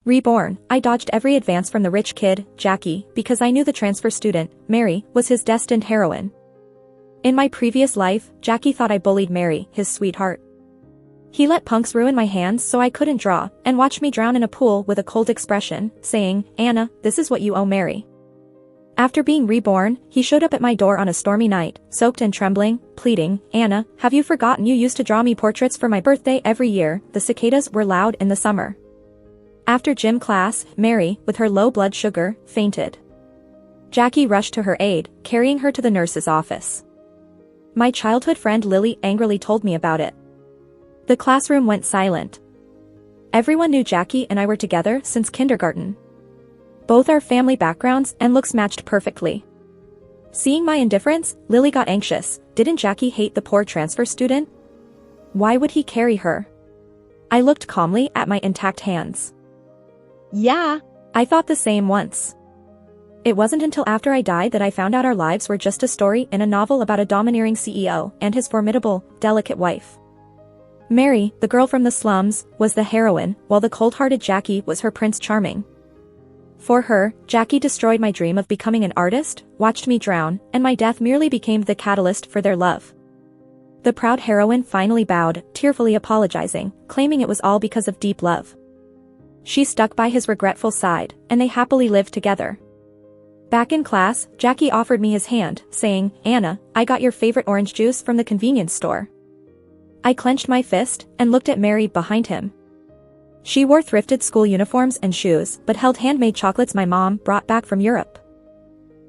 Reborn, I dodged every advance from the rich kid, Jackie, because I knew the transfer student, Mary, was his destined heroine. In my previous life, Jackie thought I bullied Mary, his sweetheart. He let punks ruin my hands so I couldn't draw, and watched me drown in a pool with a cold expression, saying, "Anna, this is what you owe Mary." After being reborn, he showed up at my door on a stormy night, soaked and trembling, pleading, "Anna, have you forgotten you used to draw me portraits for my birthday every year?" The cicadas were loud in the summer. After gym class, Mary, with her low blood sugar, fainted. Jackie rushed to her aid, carrying her to the nurse's office. My childhood friend Lily angrily told me about it. The classroom went silent. Everyone knew Jackie and I were together since kindergarten. Both our family backgrounds and looks matched perfectly. Seeing my indifference, Lily got anxious. Didn't Jackie hate the poor transfer student? Why would he carry her? I looked calmly at my intact hands. Yeah, I thought the same once. It wasn't until after I died that I found out our lives were just a story in a novel about a domineering CEO and his formidable, delicate wife. Mary, the girl from the slums, was the heroine, while the cold-hearted Jackie was her Prince Charming. For her, Jackie destroyed my dream of becoming an artist, watched me drown, and my death merely became the catalyst for their love. The proud heroine finally bowed, tearfully apologizing, claiming it was all because of deep love. She stuck by his regretful side, and they happily lived together. Back in class, Jackie offered me his hand, saying, "Anna, I got your favorite orange juice from the convenience store." I clenched my fist, and looked at Mary behind him. She wore thrifted school uniforms and shoes, but held handmade chocolates my mom brought back from Europe.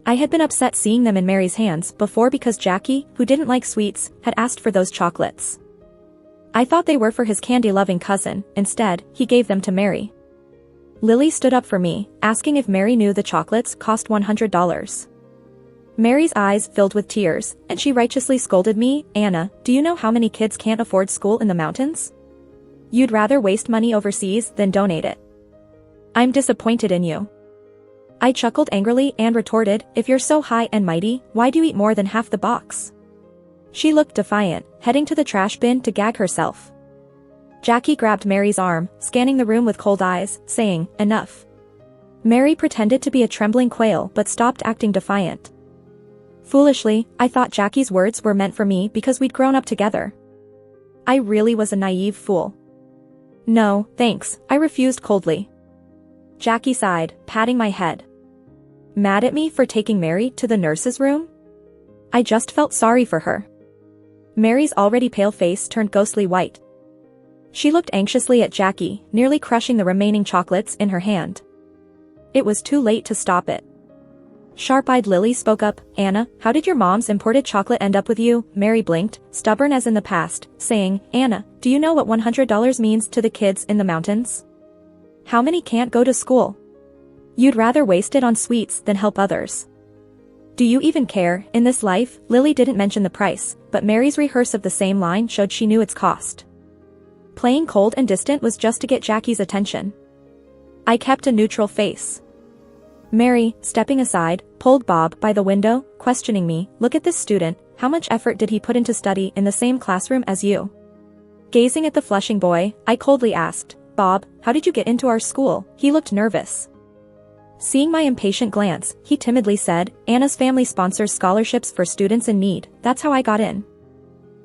I had been upset seeing them in Mary's hands before because Jackie, who didn't like sweets, had asked for those chocolates. I thought they were for his candy-loving cousin. Instead, he gave them to Mary. Lily stood up for me, asking if Mary knew the chocolates cost $100. Mary's eyes filled with tears, and she righteously scolded me, "Anna, do you know how many kids can't afford school in the mountains? You'd rather waste money overseas than donate it. I'm disappointed in you." I chuckled angrily and retorted, "If you're so high and mighty, why do you eat more than half the box?" She looked defiant, heading to the trash bin to gag herself. Jackie grabbed Mary's arm, scanning the room with cold eyes, saying, "Enough." Mary pretended to be a trembling quail but stopped acting defiant. Foolishly, I thought Jackie's words were meant for me because we'd grown up together. I really was a naive fool. "No, thanks," I refused coldly. Jackie sighed, patting my head. Mad at me for taking Mary to the nurse's room? I just felt sorry for her. Mary's already pale face turned ghostly white. She looked anxiously at Jackie, nearly crushing the remaining chocolates in her hand. It was too late to stop it. Sharp-eyed Lily spoke up, "Anna, how did your mom's imported chocolate end up with you?" Mary blinked, stubborn as in the past, saying, "Anna, do you know what $100 means to the kids in the mountains? How many can't go to school? You'd rather waste it on sweets than help others. Do you even care?" In this life, Lily didn't mention the price, but Mary's rehearse of the same line showed she knew its cost. Playing cold and distant was just to get Jackie's attention. I kept a neutral face. Mary, stepping aside, pulled Bob by the window, questioning me, "Look at this student, how much effort did he put into study in the same classroom as you?" Gazing at the flushing boy, I coldly asked, "Bob, how did you get into our school?" He looked nervous. Seeing my impatient glance, he timidly said, "Anna's family sponsors scholarships for students in need, that's how I got in."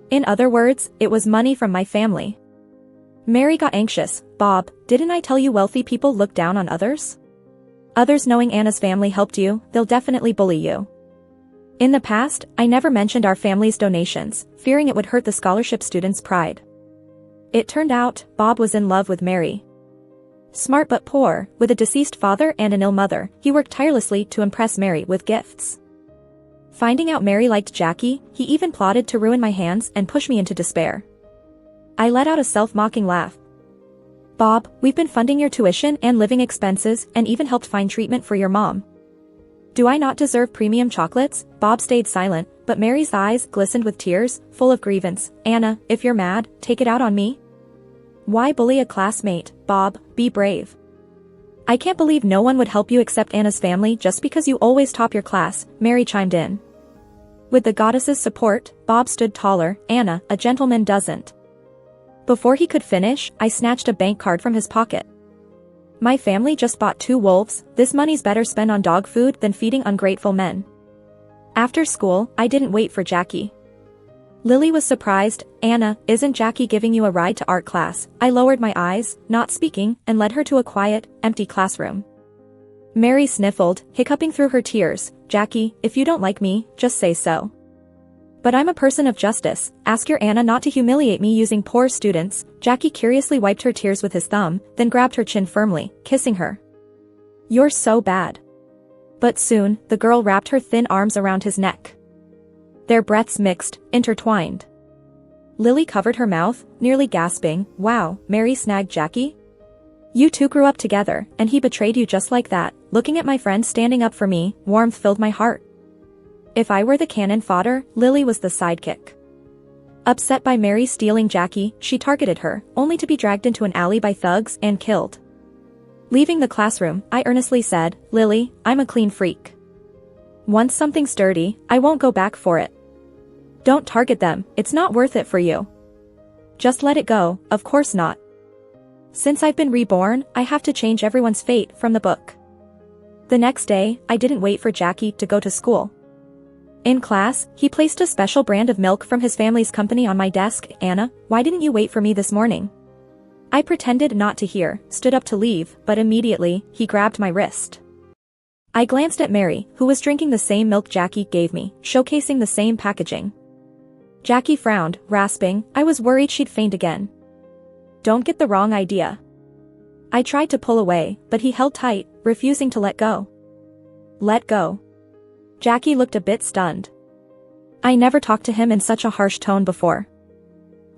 In other words, it was money from my family. Mary got anxious. "Bob, didn't I tell you wealthy people look down on others? Others knowing Anna's family helped you, they'll definitely bully you." In the past, I never mentioned our family's donations, fearing it would hurt the scholarship students' pride. It turned out, Bob was in love with Mary. Smart but poor, with a deceased father and an ill mother, he worked tirelessly to impress Mary with gifts. Finding out Mary liked Jackie, he even plotted to ruin my hands and push me into despair. I let out a self-mocking laugh. "Bob, we've been funding your tuition and living expenses and even helped find treatment for your mom. Do I not deserve premium chocolates?" Bob stayed silent, but Mary's eyes glistened with tears, full of grievance. "Anna, if you're mad, take it out on me. Why bully a classmate? Bob, be brave. I can't believe no one would help you except Anna's family just because you always top your class," Mary chimed in. With the goddess's support, Bob stood taller. "Anna, a gentleman doesn't." Before he could finish, I snatched a bank card from his pocket. My family just bought 2 wolves, this money's better spent on dog food than feeding ungrateful men. After school, I didn't wait for Jackie. Lily was surprised. Anna, isn't Jackie giving you a ride to art class? I lowered my eyes, not speaking, and led her to a quiet, empty classroom. Mary sniffled, hiccuping through her tears. Jackie, if you don't like me, just say so. But I'm a person of justice. Ask your Anna not to humiliate me using poor students. Jackie curiously wiped her tears with his thumb, then grabbed her chin firmly, kissing her. You're so bad. But soon, the girl wrapped her thin arms around his neck. Their breaths mixed, intertwined. Lily covered her mouth, nearly gasping. Wow, Mary snagged Jackie? You two grew up together, and he betrayed you just like that. Looking at my friend standing up for me, warmth filled my heart. If I were the cannon fodder, Lily was the sidekick. Upset by Mary stealing Jackie, she targeted her, only to be dragged into an alley by thugs and killed. Leaving the classroom, I earnestly said, Lily, I'm a clean freak. Once something's dirty, I won't go back for it. Don't target them, it's not worth it for you. Just let it go, of course not. Since I've been reborn, I have to change everyone's fate from the book. The next day, I didn't wait for Jackie to go to school. In class, he placed a special brand of milk from his family's company on my desk. Anna, why didn't you wait for me this morning? I pretended not to hear, stood up to leave, but immediately, he grabbed my wrist. I glanced at Mary, who was drinking the same milk Jackie gave me, showcasing the same packaging. Jackie frowned, rasping, I was worried she'd faint again. Don't get the wrong idea. I tried to pull away, but he held tight, refusing to let go. Let go. Jackie looked a bit stunned. I never talked to him in such a harsh tone before.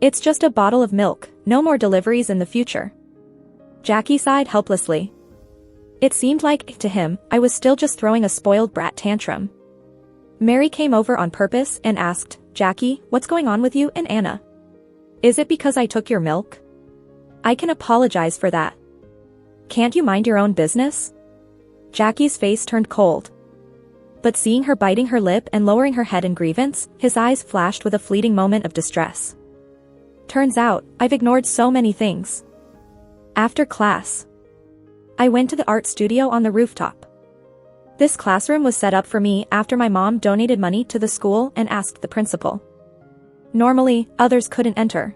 It's just a bottle of milk, no more deliveries in the future. Jackie sighed helplessly. It seemed like, to him, I was still just throwing a spoiled brat tantrum. Mary came over on purpose and asked, Jackie, what's going on with you and Anna? Is it because I took your milk? I can apologize for that. Can't you mind your own business? Jackie's face turned cold. But seeing her biting her lip and lowering her head in grievance, his eyes flashed with a fleeting moment of distress. Turns out, I've ignored so many things. After class, I went to the art studio on the rooftop. This classroom was set up for me after my mom donated money to the school and asked the principal. Normally, others couldn't enter.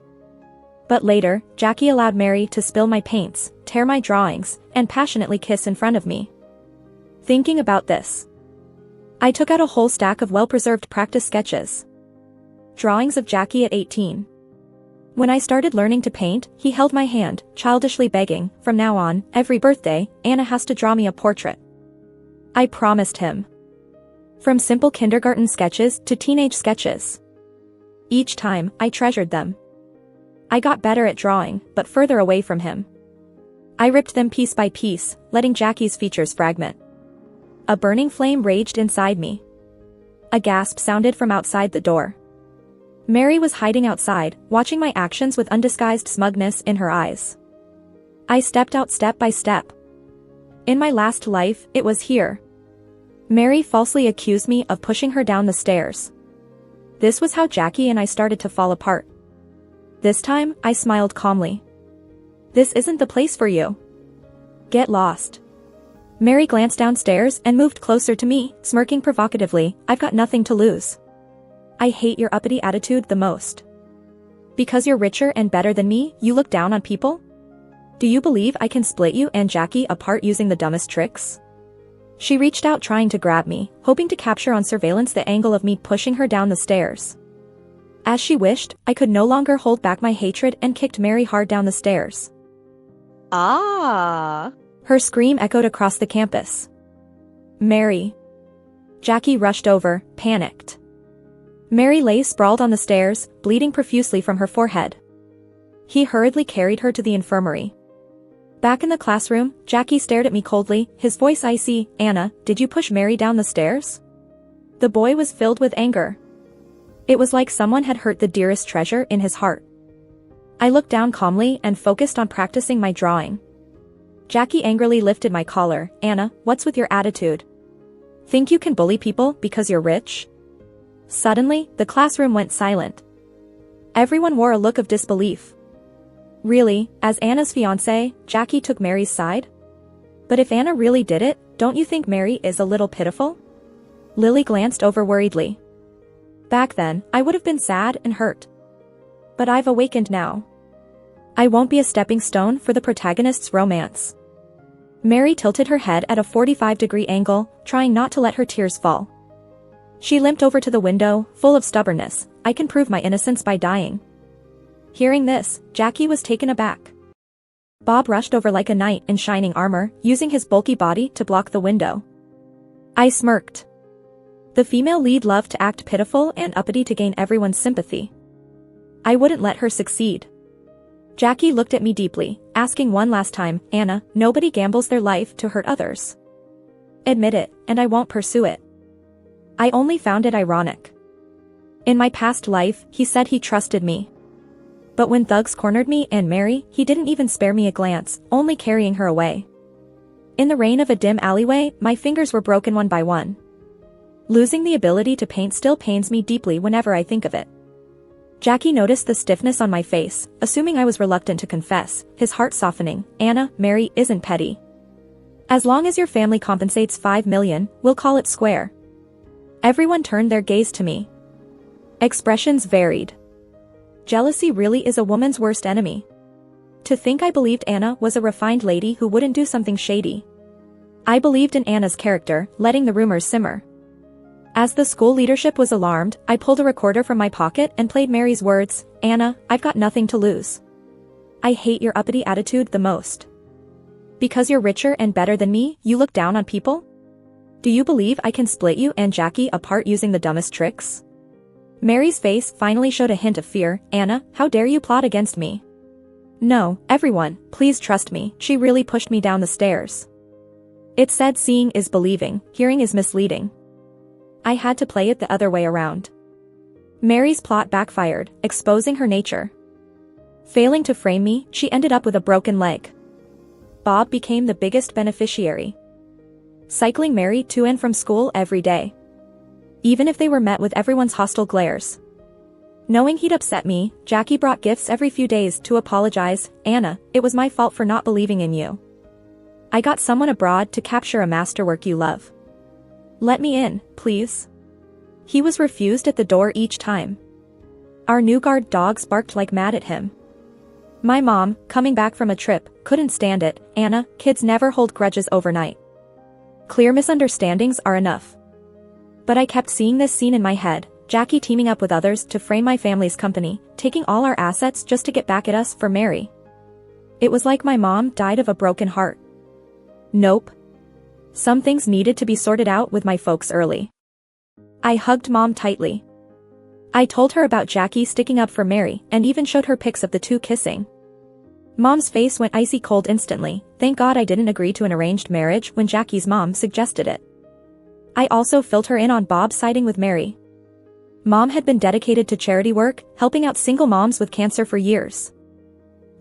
But later, Jackie allowed Mary to spill my paints, tear my drawings, and passionately kiss in front of me. Thinking about this, I took out a whole stack of well-preserved practice sketches. Drawings of Jackie at 18. When I started learning to paint, he held my hand, childishly begging, from now on, every birthday, Anna has to draw me a portrait. I promised him. From simple kindergarten sketches to teenage sketches. Each time, I treasured them. I got better at drawing, but further away from him. I ripped them piece by piece, letting Jackie's features fragment. A burning flame raged inside me. A gasp sounded from outside the door. Mary was hiding outside, watching my actions with undisguised smugness in her eyes. I stepped out step by step. In my last life, it was here. Mary falsely accused me of pushing her down the stairs. This was how Jackie and I started to fall apart. This time, I smiled calmly. This isn't the place for you. Get lost. Mary glanced downstairs and moved closer to me, smirking provocatively. I've got nothing to lose. I hate your uppity attitude the most. Because you're richer and better than me, you look down on people? Do you believe I can split you and Jackie apart using the dumbest tricks? She reached out trying to grab me, hoping to capture on surveillance the angle of me pushing her down the stairs. As she wished, I could no longer hold back my hatred and kicked Mary hard down the stairs. Ah! Her scream echoed across the campus. Mary. Jackie rushed over, panicked. Mary lay sprawled on the stairs, bleeding profusely from her forehead. He hurriedly carried her to the infirmary. Back in the classroom, Jackie stared at me coldly, his voice icy. Anna, did you push Mary down the stairs? The boy was filled with anger. It was like someone had hurt the dearest treasure in his heart. I looked down calmly and focused on practicing my drawing. Jackie angrily lifted my collar. Anna, what's with your attitude? Think you can bully people because you're rich? Suddenly, the classroom went silent. Everyone wore a look of disbelief. Really, as Anna's fiancé, Jackie took Mary's side? But if Anna really did it, don't you think Mary is a little pitiful? Lily glanced over worriedly. Back then, I would have been sad and hurt. But I've awakened now. I won't be a stepping stone for the protagonist's romance. Mary tilted her head at a 45-degree angle, trying not to let her tears fall. She limped over to the window, full of stubbornness. I can prove my innocence by dying. Hearing this, Jackie was taken aback. Bob rushed over like a knight in shining armor, using his bulky body to block the window. I smirked. The female lead loved to act pitiful and uppity to gain everyone's sympathy. I wouldn't let her succeed. Jackie looked at me deeply, asking one last time, Anna, nobody gambles their life to hurt others. Admit it, and I won't pursue it. I only found it ironic. In my past life, he said he trusted me. But when thugs cornered me and Mary, he didn't even spare me a glance, only carrying her away. In the rain of a dim alleyway, my fingers were broken one by one. Losing the ability to paint still pains me deeply whenever I think of it. Jackie noticed the stiffness on my face, assuming I was reluctant to confess, his heart softening. Anna, Mary isn't petty. As long as your family compensates $5 million, we'll call it square. Everyone turned their gaze to me. Expressions varied. Jealousy really is a woman's worst enemy. To think I believed Anna was a refined lady who wouldn't do something shady. I believed in Anna's character, letting the rumors simmer. As the school leadership was alarmed, I pulled a recorder from my pocket and played Mary's words, Anna, I've got nothing to lose. I hate your uppity attitude the most. Because you're richer and better than me, you look down on people? Do you believe I can split you and Jackie apart using the dumbest tricks? Mary's face finally showed a hint of fear. Anna, how dare you plot against me? No, everyone, please trust me. She really pushed me down the stairs. It said seeing is believing, hearing is misleading. I had to play it the other way around. Mary's plot backfired, exposing her nature. Failing to frame me, she ended up with a broken leg. Bob became the biggest beneficiary. Cycling Mary to and from school every day. Even if they were met with everyone's hostile glares. Knowing he'd upset me, Jackie brought gifts every few days to apologize. Anna, it was my fault for not believing in you. I got someone abroad to capture a masterwork you love. Let me in, please. He was refused at the door each time. Our new guard dogs barked like mad at him. My mom, coming back from a trip, couldn't stand it. Anna, kids never hold grudges overnight. Clear misunderstandings are enough. But I kept seeing this scene in my head, Jackie teaming up with others to frame my family's company, taking all our assets just to get back at us for Mary. It was like my mom died of a broken heart. Nope. Some things needed to be sorted out with my folks early. I hugged Mom tightly. I told her about Jackie sticking up for Mary and even showed her pics of the two kissing. Mom's face went icy cold instantly. Thank God I didn't agree to an arranged marriage when Jackie's mom suggested it. I also filled her in on Bob siding with Mary. Mom had been dedicated to charity work, helping out single moms with cancer for years.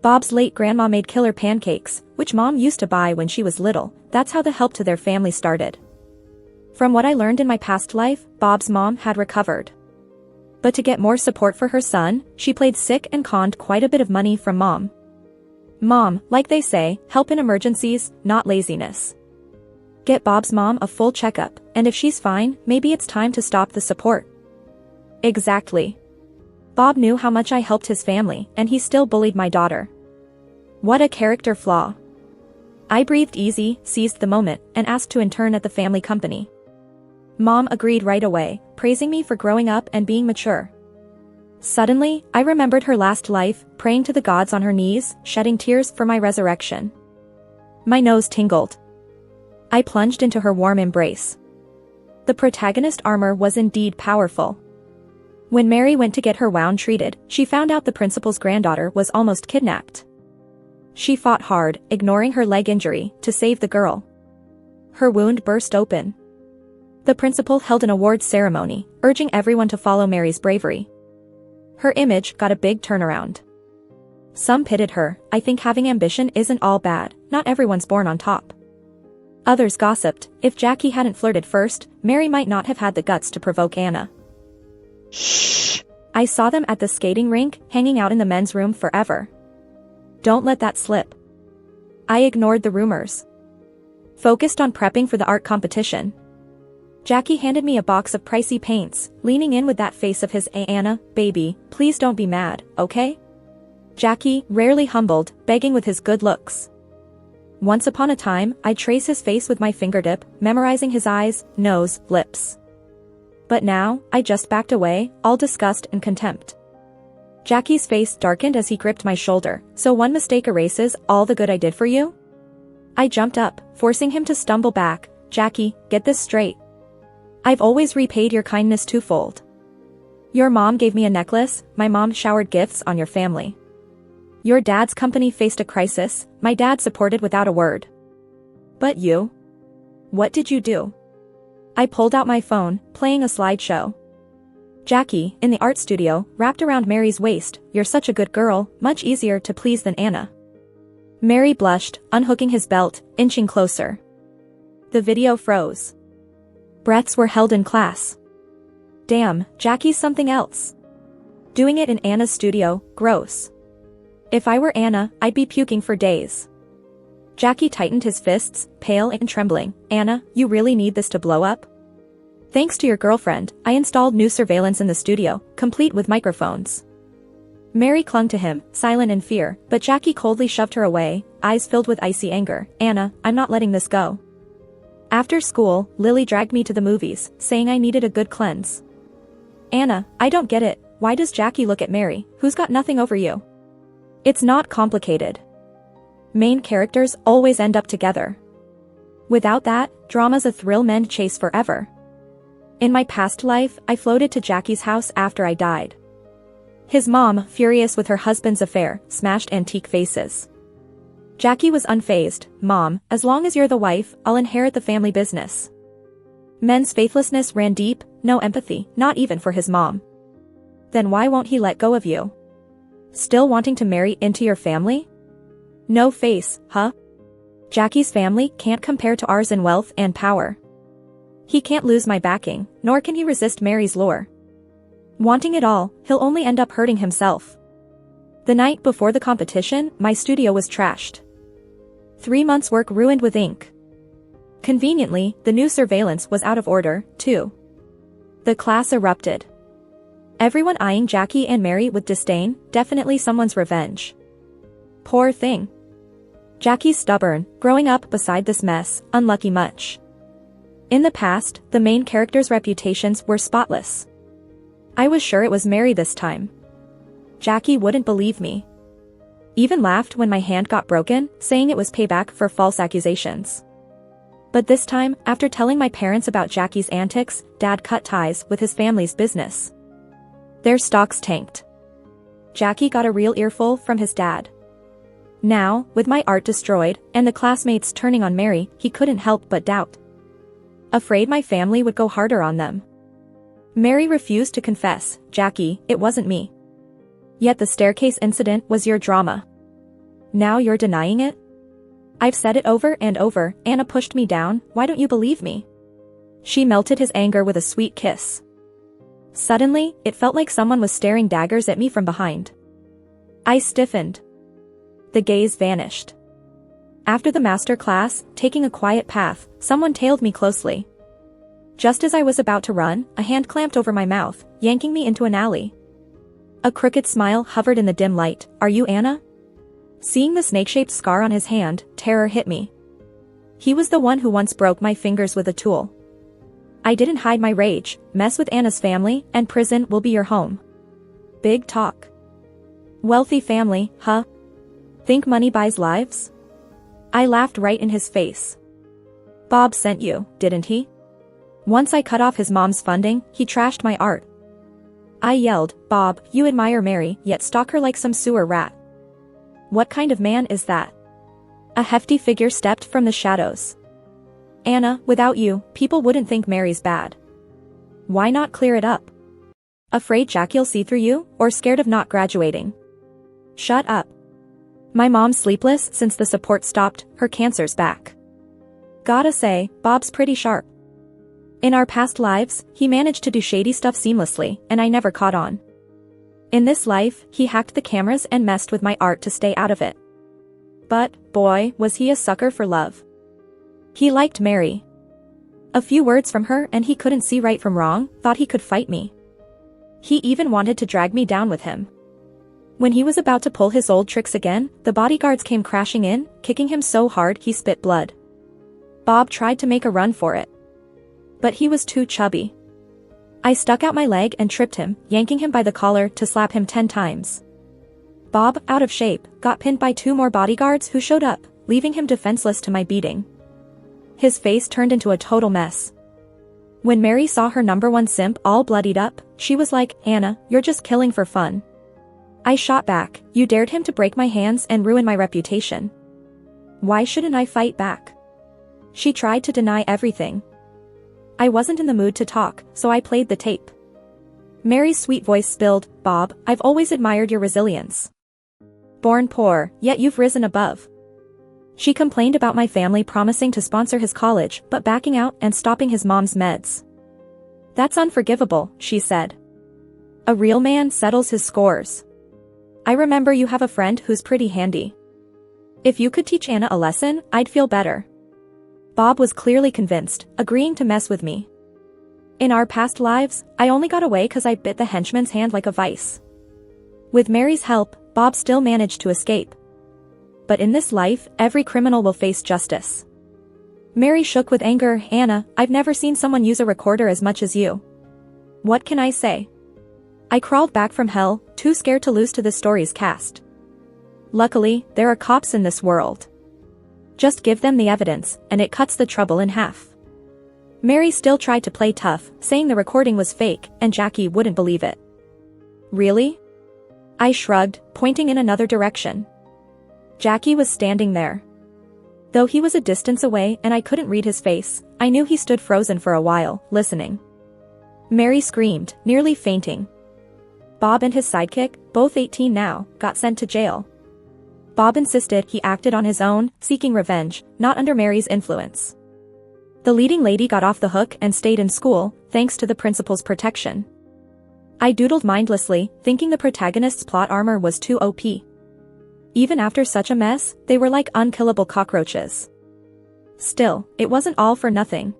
Bob's late grandma made killer pancakes, which Mom used to buy when she was little. That's how the help to their family started. From what I learned in my past life, Bob's mom had recovered. But to get more support for her son, she played sick and conned quite a bit of money from Mom. Mom, like they say, help in emergencies, not laziness. Get Bob's mom a full checkup, and if she's fine, maybe it's time to stop the support. Exactly. Bob knew how much I helped his family, and he still bullied my daughter. What a character flaw. I breathed easy, seized the moment, and asked to intern at the family company. Mom agreed right away, praising me for growing up and being mature. Suddenly, I remembered her last life, praying to the gods on her knees, shedding tears for my resurrection. My nose tingled. I plunged into her warm embrace. The protagonist armor was indeed powerful. When Mary went to get her wound treated, she found out the principal's granddaughter was almost kidnapped. She fought hard, ignoring her leg injury, to save the girl. Her wound burst open. The principal held an awards ceremony, urging everyone to follow Mary's bravery. Her image got a big turnaround. Some pitied her. I think having ambition isn't all bad, not everyone's born on top. Others gossiped, if Jackie hadn't flirted first, Mary might not have had the guts to provoke Anna. Shh! I saw them at the skating rink, hanging out in the men's room forever. Don't let that slip. I ignored the rumors. focused on prepping for the art competition. Jackie handed me a box of pricey paints, leaning in with that face of his. Anna, baby, please don't be mad, okay? Jackie, rarely humbled, begging with his good looks. Once upon a time, I'd trace his face with my fingertip, memorizing his eyes, nose, lips. But now, I just backed away, all disgust and contempt. Jackie's face darkened as he gripped my shoulder. So one mistake erases all the good I did for you? I jumped up, forcing him to stumble back. Jackie, get this straight. I've always repaid your kindness twofold. Your mom gave me a necklace, my mom showered gifts on your family. Your dad's company faced a crisis, my dad supported without a word. But you? What did you do? I pulled out my phone, playing a slideshow. Jackie, in the art studio, wrapped around Mary's waist. You're such a good girl, much easier to please than Anna. Mary blushed, unhooking his belt, inching closer. The video froze. Breaths were held in class. Damn, Jackie's something else. Doing it in Anna's studio, gross. If I were Anna, I'd be puking for days. Jackie tightened his fists, pale and trembling. Anna, you really need this to blow up? Thanks to your girlfriend, I installed new surveillance in the studio, complete with microphones. Mary clung to him, silent in fear, but Jackie coldly shoved her away, eyes filled with icy anger. Anna, I'm not letting this go. After school, Lily dragged me to the movies, saying I needed a good cleanse. Anna, I don't get it, why does Jackie look at Mary, who's got nothing over you? It's not complicated. Main characters always end up together. Without that, drama's a thrill men chase forever. In my past life, I floated to Jackie's house after I died. His mom, furious with her husband's affair, smashed antique vases. Jackie was unfazed. Mom, as long as you're the wife, I'll inherit the family business. Men's faithlessness ran deep, no empathy, not even for his mom. Then why won't he let go of you? Still wanting to marry into your family? No face, huh? Jackie's family can't compare to ours in wealth and power. He can't lose my backing, nor can he resist Mary's lure. Wanting it all, he'll only end up hurting himself. The night before the competition, my studio was trashed. 3 months' work ruined with ink. Conveniently, the new surveillance was out of order, too. The class erupted. Everyone eyeing Jackie and Mary with disdain, definitely someone's revenge. Poor thing. Jackie's stubborn, growing up beside this mess, unlucky much. In the past, the main characters' reputations were spotless. I was sure it was Mary this time. Jackie wouldn't believe me. Even laughed when my hand got broken, saying it was payback for false accusations. But this time, after telling my parents about Jackie's antics, Dad cut ties with his family's business. Their stocks tanked. Jackie got a real earful from his dad. Now, with my art destroyed, and the classmates turning on Mary, he couldn't help but doubt. Afraid my family would go harder on them. Mary refused to confess. Jackie, it wasn't me. Yet the staircase incident was your drama. Now you're denying it? I've said it over and over. Anna pushed me down, why don't you believe me? She melted his anger with a sweet kiss. Suddenly, it felt like someone was staring daggers at me from behind. I stiffened. The gaze vanished. After the master class, taking a quiet path, someone tailed me closely. Just as I was about to run, a hand clamped over my mouth, yanking me into an alley. A crooked smile hovered in the dim light. Are you Anna? Seeing the snake-shaped scar on his hand, terror hit me. He was the one who once broke my fingers with a tool. I didn't hide my rage. Mess with Anna's family, and prison will be your home. Big talk. Wealthy family, huh? Think money buys lives? I laughed right in his face. Bob sent you, didn't he? Once I cut off his mom's funding, he trashed my art. I yelled, Bob, you admire Mary, yet stalk her like some sewer rat. What kind of man is that? A hefty figure stepped from the shadows. Anna, without you, people wouldn't think Mary's bad. Why not clear it up? Afraid Jackie'll see through you, or scared of not graduating? Shut up. My mom's sleepless since the support stopped, her cancer's back. Gotta say, Bob's pretty sharp. In our past lives, he managed to do shady stuff seamlessly, and I never caught on. In this life, he hacked the cameras and messed with my art to stay out of it. But, boy, was he a sucker for love. He liked Mary. A few words from her and he couldn't see right from wrong, thought he could fight me. He even wanted to drag me down with him. When he was about to pull his old tricks again, the bodyguards came crashing in, kicking him so hard he spit blood. Bob tried to make a run for it. But he was too chubby. I stuck out my leg and tripped him, yanking him by the collar to slap him 10 times. Bob, out of shape, got pinned by 2 more bodyguards who showed up, leaving him defenseless to my beating. His face turned into a total mess. When Mary saw her #1 simp all bloodied up, she was like, "Anna, you're just killing for fun." I shot back, "You dared him to break my hands and ruin my reputation. Why shouldn't I fight back?" She tried to deny everything. I wasn't in the mood to talk, so I played the tape. Mary's sweet voice spilled, "Bob, I've always admired your resilience. Born poor, yet you've risen above." She complained about my family promising to sponsor his college but backing out and stopping his mom's meds. "That's unforgivable," she said. "A real man settles his scores. I remember you have a friend who's pretty handy. If you could teach Anna a lesson, I'd feel better." Bob was clearly convinced, agreeing to mess with me. In our past lives, I only got away because I bit the henchman's hand like a vice. With Mary's help, Bob still managed to escape. But in this life, every criminal will face justice. Mary shook with anger. "Anna, I've never seen someone use a recorder as much as you. What can I say?" I crawled back from hell, too scared to lose to the story's cast. Luckily, there are cops in this world. Just give them the evidence, and it cuts the trouble in half. Mary still tried to play tough, saying the recording was fake, and Jackie wouldn't believe it. "Really?" I shrugged, pointing in another direction. Jackie was standing there. Though he was a distance away and I couldn't read his face, I knew he stood frozen for a while, listening. Mary screamed, nearly fainting. Bob and his sidekick, both 18 now, got sent to jail. Bob insisted he acted on his own, seeking revenge, not under Mary's influence. The leading lady got off the hook and stayed in school, thanks to the principal's protection. I doodled mindlessly, thinking the protagonist's plot armor was too OP. Even after such a mess, they were like unkillable cockroaches. Still, it wasn't all for nothing.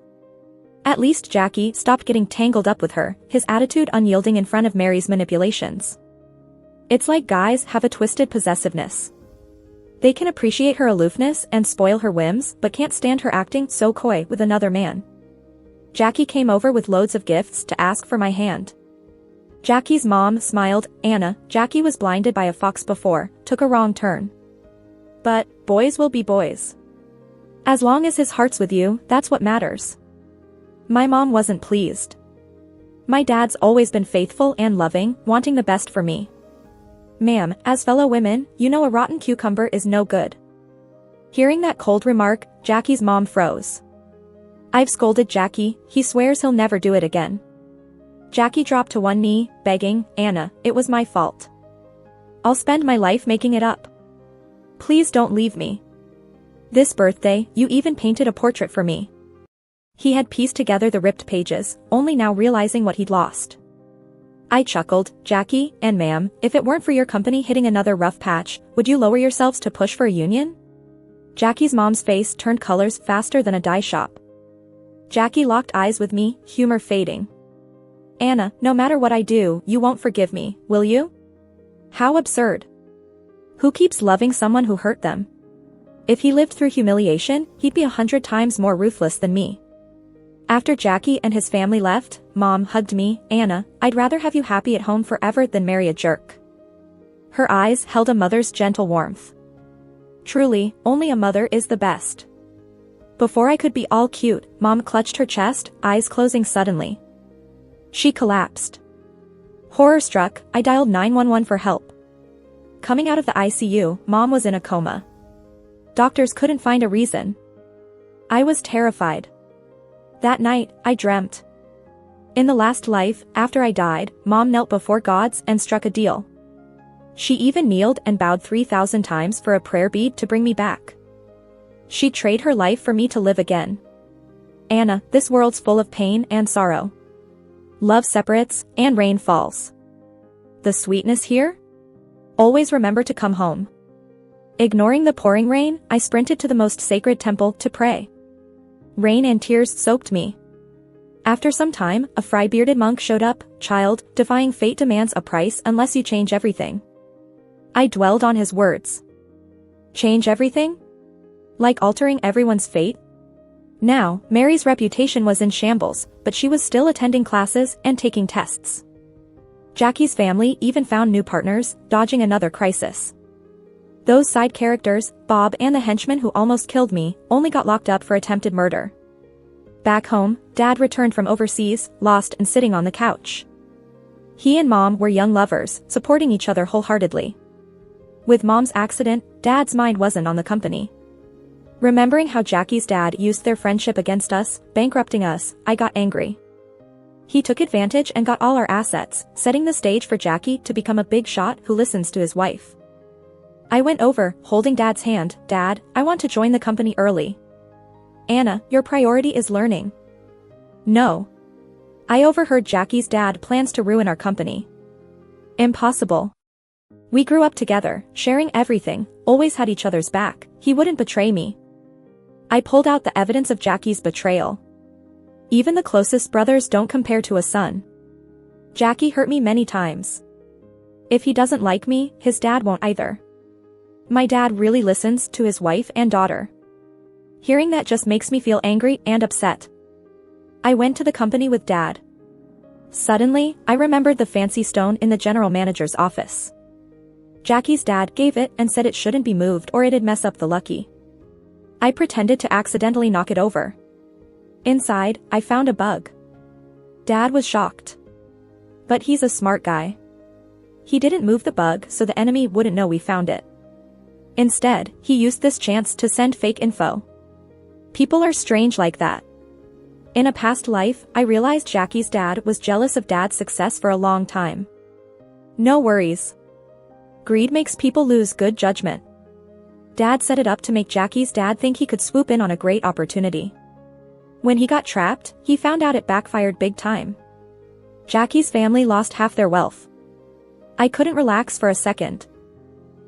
At least Jackie stopped getting tangled up with her, his attitude unyielding in front of Mary's manipulations. It's like guys have a twisted possessiveness. They can appreciate her aloofness and spoil her whims, but can't stand her acting so coy with another man. Jackie came over with loads of gifts to ask for my hand. Jackie's mom smiled. "Anna, Jackie was blinded by a fox before, took a wrong turn. But, boys will be boys. As long as his heart's with you, that's what matters." My mom wasn't pleased. My dad's always been faithful and loving, wanting the best for me. "Ma'am, as fellow women, you know a rotten cucumber is no good." Hearing that cold remark, Jackie's mom froze. I've scolded Jackie, he swears he'll never do it again. Jackie dropped to one knee, begging, "Anna, it was my fault. I'll spend my life making it up. Please don't leave me. This birthday, you even painted a portrait for me." He had pieced together the ripped pages, only now realizing what he'd lost. I chuckled, "Jackie, and ma'am, if it weren't for your company hitting another rough patch, would you lower yourselves to push for a union?" Jackie's mom's face turned colors faster than a dye shop. Jackie locked eyes with me, humor fading. "Anna, no matter what I do, you won't forgive me, will you? How absurd. Who keeps loving someone who hurt them? If he lived through humiliation, he'd be 100 times more ruthless than me." After Jackie and his family left, Mom hugged me. "Anna, I'd rather have you happy at home forever than marry a jerk." Her eyes held a mother's gentle warmth. Truly, only a mother is the best. Before I could be all cute, Mom clutched her chest, eyes closing suddenly. She collapsed. Horror-struck, I dialed 911 for help. Coming out of the ICU, Mom was in a coma. Doctors couldn't find a reason. I was terrified. That night, I dreamt. In the last life, after I died, Mom knelt before gods and struck a deal. She even kneeled and bowed 3,000 times for a prayer bead to bring me back. She'd trade her life for me to live again. Anna, this world's full of pain and sorrow. Love separates, and rain falls. The sweetness here? Always remember to come home. Ignoring the pouring rain, I sprinted to the most sacred temple to pray. Rain and tears soaked me. After some time, a fry-bearded monk showed up. Child, defying fate demands a price unless you change everything. I dwelled on his words. Change everything? Like altering everyone's fate? Now, Mary's reputation was in shambles, but she was still attending classes and taking tests. Jackie's family even found new partners, dodging another crisis. Those side characters, Bob and the henchman who almost killed me, only got locked up for attempted murder. Back home, Dad returned from overseas, lost and sitting on the couch. He and Mom were young lovers, supporting each other wholeheartedly. With Mom's accident, Dad's mind wasn't on the company. Remembering how Jackie's dad used their friendship against us, bankrupting us, I got angry. He took advantage and got all our assets, setting the stage for Jackie to become a big shot who listens to his wife. I went over, holding Dad's hand. Dad, I want to join the company early. Anna, your priority is learning. No. I overheard Jackie's dad plans to ruin our company. Impossible. We grew up together, sharing everything, always had each other's back. He wouldn't betray me. I pulled out the evidence of Jackie's betrayal. Even the closest brothers don't compare to a son. Jackie hurt me many times. If he doesn't like me, his dad won't either. My dad really listens to his wife and daughter. Hearing that just makes me feel angry and upset. I went to the company with Dad. Suddenly, I remembered the fancy stone in the general manager's office. Jackie's dad gave it and said it shouldn't be moved or it'd mess up the lucky. I pretended to accidentally knock it over. Inside, I found a bug. Dad was shocked. But he's a smart guy. He didn't move the bug so the enemy wouldn't know we found it. Instead, he used this chance to send fake info. People are strange like that. In a past life, I realized Jackie's dad was jealous of Dad's success for a long time. No worries. Greed makes people lose good judgment. Dad set it up to make Jackie's dad think he could swoop in on a great opportunity. When he got trapped, he found out it backfired big time. Jackie's family lost half their wealth. I couldn't relax for a second.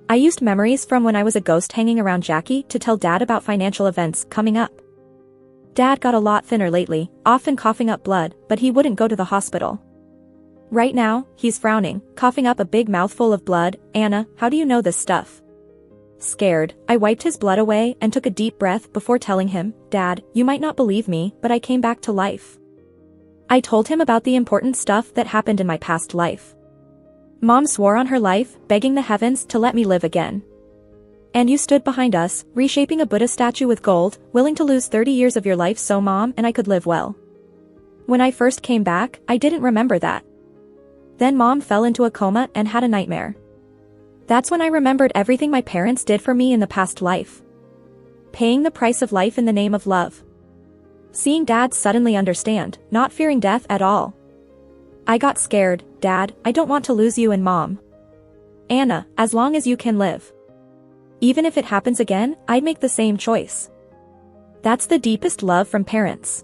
I used memories from when I was a ghost hanging around Jackie to tell Dad about financial events coming up. Dad got a lot thinner lately, often coughing up blood, but he wouldn't go to the hospital. Right now, he's frowning, coughing up a big mouthful of blood. Anna, how do you know this stuff? Scared, I wiped his blood away and took a deep breath before telling him, Dad, you might not believe me, but I came back to life. I told him about the important stuff that happened in my past life. Mom swore on her life, begging the heavens to let me live again. And you stood behind us, reshaping a Buddha statue with gold, willing to lose 30 years of your life so Mom and I could live well. When I first came back, I didn't remember that. Then Mom fell into a coma and had a nightmare. That's when I remembered everything my parents did for me in the past life. Paying the price of life in the name of love. Seeing Dad suddenly understand, not fearing death at all. I got scared. Dad, I don't want to lose you and Mom. Anna, as long as you can live. Even if it happens again, I'd make the same choice. That's the deepest love from parents.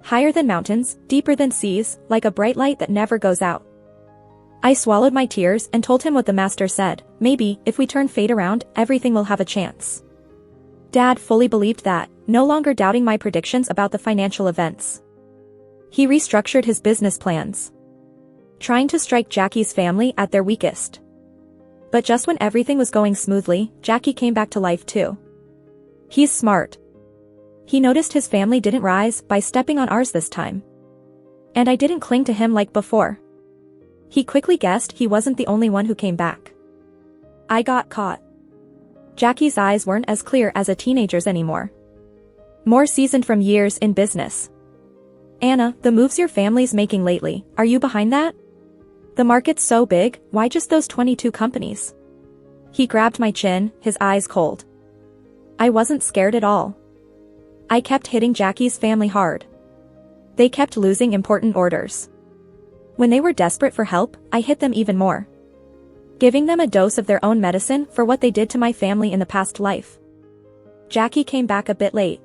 Higher than mountains, deeper than seas, like a bright light that never goes out. I swallowed my tears and told him what the master said. Maybe, if we turn fate around, everything will have a chance. Dad fully believed that, no longer doubting my predictions about the financial events. He restructured his business plans, trying to strike Jackie's family at their weakest. But just when everything was going smoothly, Jackie came back to life too. He's smart. He noticed his family didn't rise by stepping on ours this time. And I didn't cling to him like before. He quickly guessed he wasn't the only one who came back. I got caught. Jackie's eyes weren't as clear as a teenager's anymore. More seasoned from years in business. Anna, the moves your family's making lately, are you behind that? The market's so big, why just those 22 companies? He grabbed my chin, his eyes cold. I wasn't scared at all. I kept hitting Jackie's family hard. They kept losing important orders. When they were desperate for help, I hit them even more. Giving them a dose of their own medicine for what they did to my family in the past life. Jackie came back a bit late.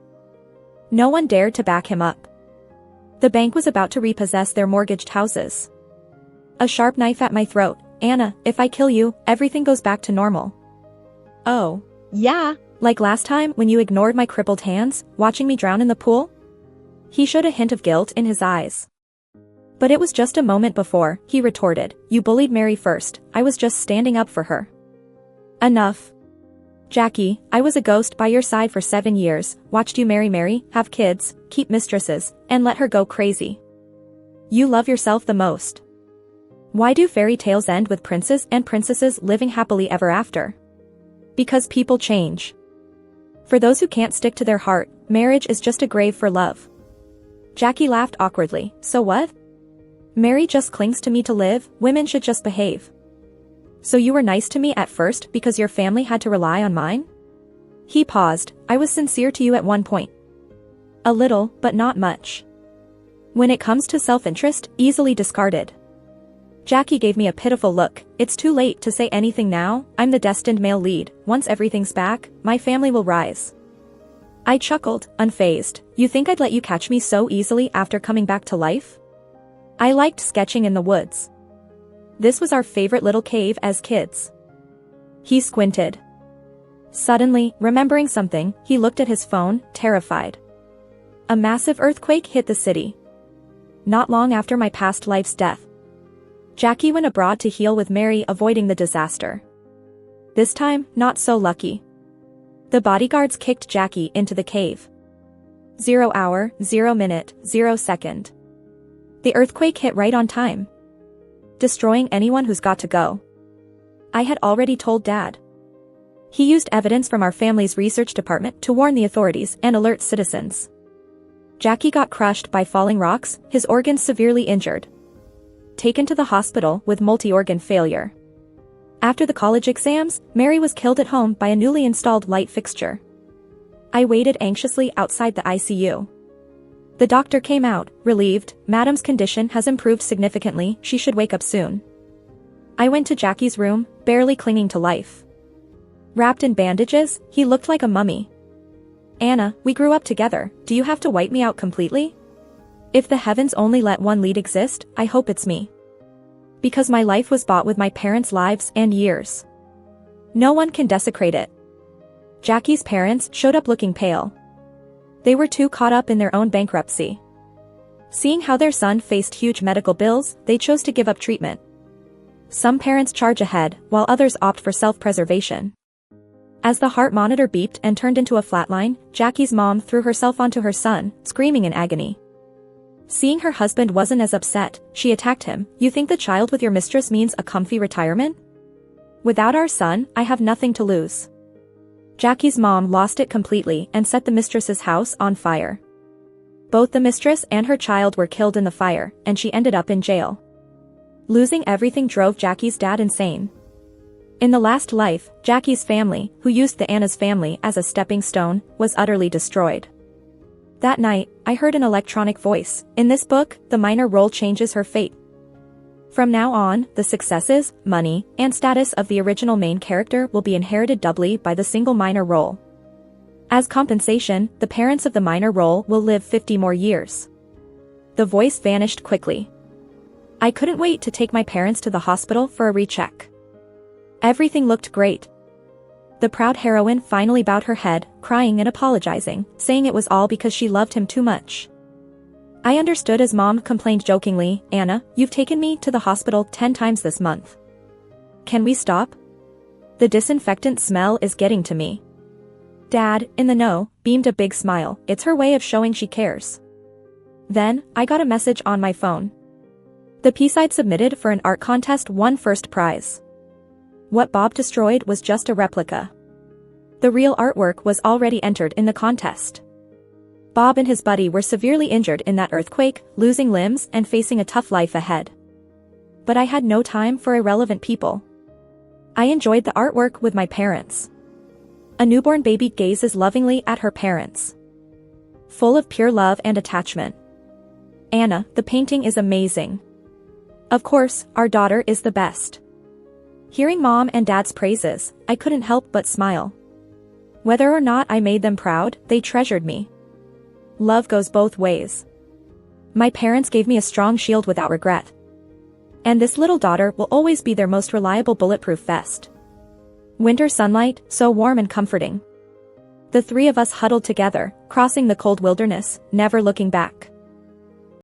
No one dared to back him up. The bank was about to repossess their mortgaged houses. A sharp knife at my throat. Anna, if I kill you, everything goes back to normal. Oh, yeah, Like last time when you ignored my crippled hands, watching me drown in the pool? He showed a hint of guilt in his eyes. But it was just a moment before, he retorted, you bullied Mary first, I was just standing up for her. Enough. Jackie, I was a ghost by your side for 7 years, watched you marry Mary, have kids, keep mistresses, and let her go crazy. You love yourself the most. Why do fairy tales end with princes and princesses living happily ever after? Because people change. For those who can't stick to their heart, marriage is just a grave for love. Jackie laughed awkwardly, so what? Mary just clings to me to live, women should just behave. So you were nice to me at first because your family had to rely on mine? He paused, I was sincere to you at one point. A little, but not much. When it comes to self-interest, easily discarded. Jackie gave me a pitiful look, it's too late to say anything now, I'm the destined male lead, once everything's back, my family will rise. I chuckled, unfazed, you think I'd let you catch me so easily after coming back to life? I liked sketching in the woods. This was our favorite little cave as kids. He squinted. Suddenly, remembering something, he looked at his phone, terrified. A massive earthquake hit the city. Not long after my past life's death. Jackie went abroad to heal with Mary, avoiding the disaster. This time, not so lucky. The bodyguards kicked Jackie into the cave. 0 hour, 0 minute, 0 second. The earthquake hit right on time. Destroying anyone who's got to go. I had already told Dad. He used evidence from our family's research department to warn the authorities and alert citizens. Jackie got crushed by falling rocks, his organs severely injured. Taken to the hospital with multi-organ failure. After the college exams, Mary was killed at home by a newly installed light fixture. I waited anxiously outside the ICU. The doctor came out, relieved, Madam's condition has improved significantly, she should wake up soon. I went to Jackie's room, barely clinging to life. Wrapped in bandages, he looked like a mummy. Anna, we grew up together, do you have to wipe me out completely? If the heavens only let one lead exist, I hope it's me. Because my life was bought with my parents' lives and years. No one can desecrate it. Jackie's parents showed up looking pale. They were too caught up in their own bankruptcy. Seeing how their son faced huge medical bills, they chose to give up treatment. Some parents charge ahead, while others opt for self-preservation. As the heart monitor beeped and turned into a flatline, Jackie's mom threw herself onto her son, screaming in agony. Seeing her husband wasn't as upset, she attacked him, you think the child with your mistress means a comfy retirement? Without our son, I have nothing to lose. Jackie's mom lost it completely and set the mistress's house on fire. Both the mistress and her child were killed in the fire, and she ended up in jail. Losing everything drove Jackie's dad insane. In the last life, Jackie's family, who used the Anna's family as a stepping stone, was utterly destroyed. That night, I heard an electronic voice, in this book, the minor role changes her fate. From now on, the successes, money, and status of the original main character will be inherited doubly by the single minor role. As compensation, the parents of the minor role will live 50 more years. The voice vanished quickly. I couldn't wait to take my parents to the hospital for a recheck. Everything looked great. The proud heroine finally bowed her head, crying and apologizing, saying it was all because she loved him too much. I understood as Mom complained jokingly, Anna, you've taken me to the hospital 10 times this month. Can we stop? The disinfectant smell is getting to me. Dad, in the know, beamed a big smile, it's her way of showing she cares. Then, I got a message on my phone. The piece I'd submitted for an art contest won first prize. What Bob destroyed was just a replica. The real artwork was already entered in the contest. Bob and his buddy were severely injured in that earthquake, losing limbs and facing a tough life ahead. But I had no time for irrelevant people. I enjoyed the artwork with my parents. A newborn baby gazes lovingly at her parents. Full of pure love and attachment. Anna, the painting is amazing. Of course, our daughter is the best. Hearing Mom and Dad's praises, I couldn't help but smile. Whether or not I made them proud, they treasured me. Love goes both ways. My parents gave me a strong shield without regret. And this little daughter will always be their most reliable bulletproof vest. Winter sunlight, so warm and comforting. The three of us huddled together, crossing the cold wilderness, never looking back.